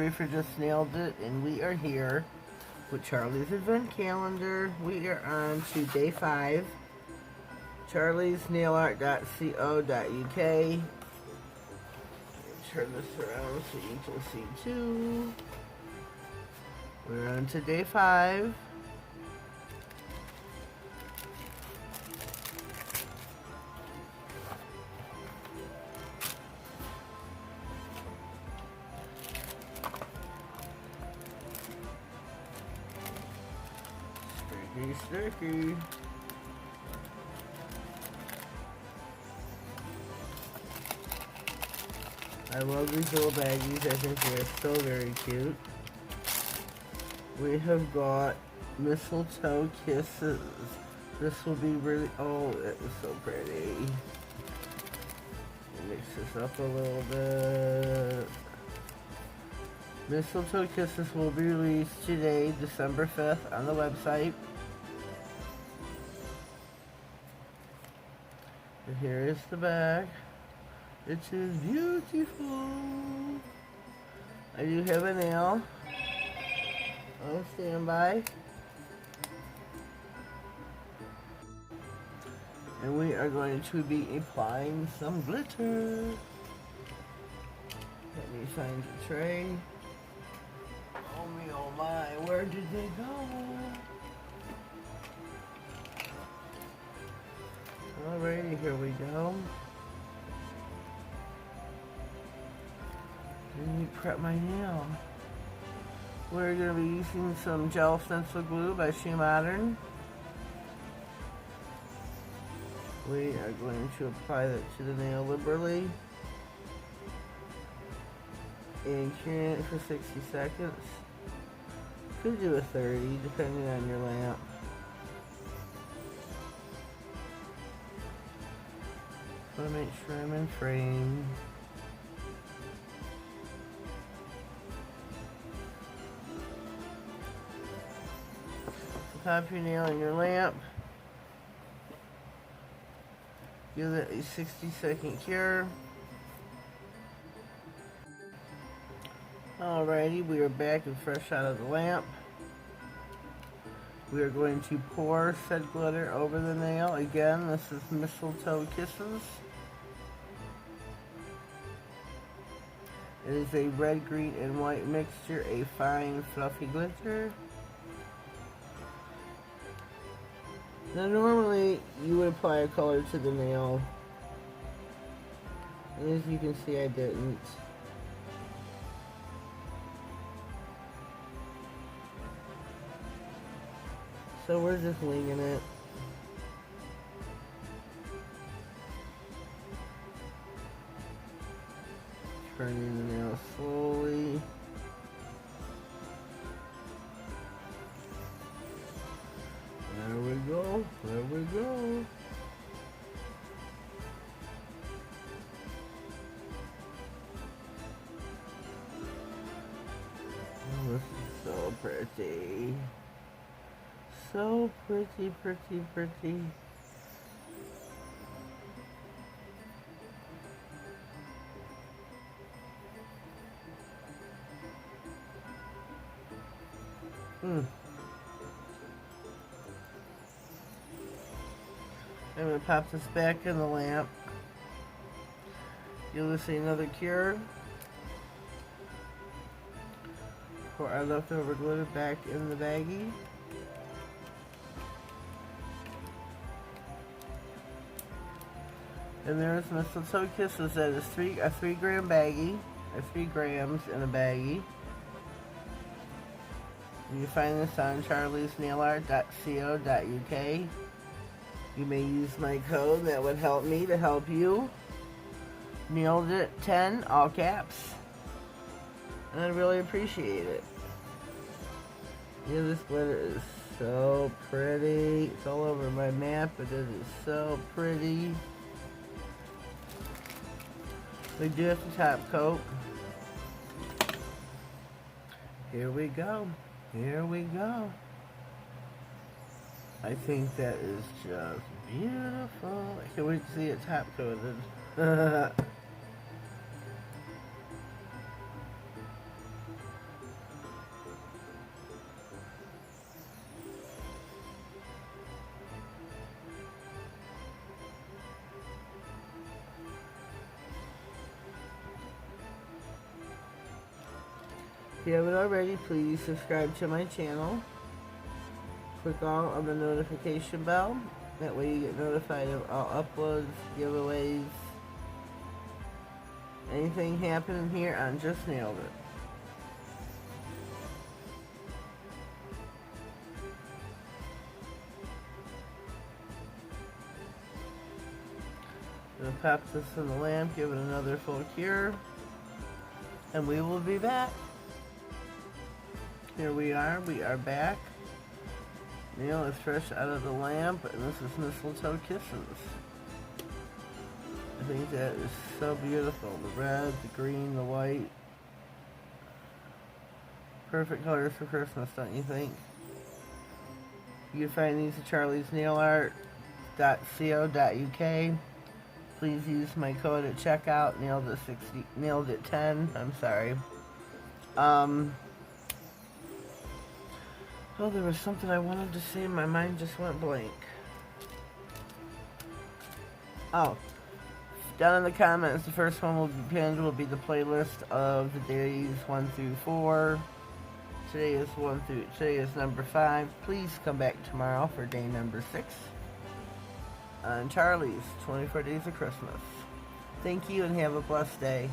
Reefer just nailed it, and we are here with Charlie's Advent Calendar. We are on to day 5. charliesnailart.co.uk. Turn this around so you can see too. We're on to day 5. Sticky. I love these little baggies. I think they're so very cute. We have got Mistletoe Kisses. This will be really, oh, it is so pretty. Mix this up a little bit. Mistletoe Kisses will be released today, December 5th, on the website. And here is the back. It is beautiful. I do have a nail on standby. And we are going to be applying some glitter. Let me find the tray. Oh me, oh my, where did they go? Alrighty, here we go. Let me prep my nail. We're going to be using some gel stencil glue by Shoe Modern. We are going to apply that to the nail liberally and cure it for 60 seconds. Could do a 30 depending on your lamp. So make sure I'm in frame. Pop your nail in your lamp. Give it a 60-second cure. Alrighty, we are back and fresh out of the lamp. We are going to pour said glitter over the nail. Again, this is Mistletoe Kisses. It is a red, green, and white mixture, a fine, fluffy glitter. Now normally you would apply a color to the nail, and as you can see I didn't. So we're just winging it. Turning the nail slowly. There we go, there we go. Oh, this is so pretty. So pretty, pretty, pretty. I'm going to pop this back in the lamp. Give this another cure. Pour our leftover glitter back in the baggie. And there's Mistletoe Kisses. That is a 3 gram baggie, or 3 grams in a baggie. You can find this on charliesnailart.co.uk. You may use my code, that would help me to help you. Nailed it 10, all caps. And I really appreciate it. Yeah, this glitter is so pretty. It's all over my map, but it is so pretty. We do have the top coat. Here we go. Here we go. I think that is just beautiful. I can't wait to see it top coated. If you haven't already, please subscribe to my channel. Click on the notification bell. That way you get notified of all uploads, giveaways, anything happening here on Just Nailed It. Gonna pop this in the lamp, give it another full cure, and we will be back. Here we are back. Neil is fresh out of the lamp, and this is Mistletoe Kisses. I think that is so beautiful. The red, the green, the white. Perfect colors for Christmas, don't you think? You can find these at charliesnailart.co.uk. Please use my code at checkout, nailed it 10. I'm sorry. Oh, there was something I wanted to say, my mind just went blank. Oh, down in the comments, the first one will be pinned, will be the playlist of the days 1 through 4. Today is number 5. Please come back tomorrow for day number 6 on Charlie's 24 Days of Christmas. Thank you and have a blessed day.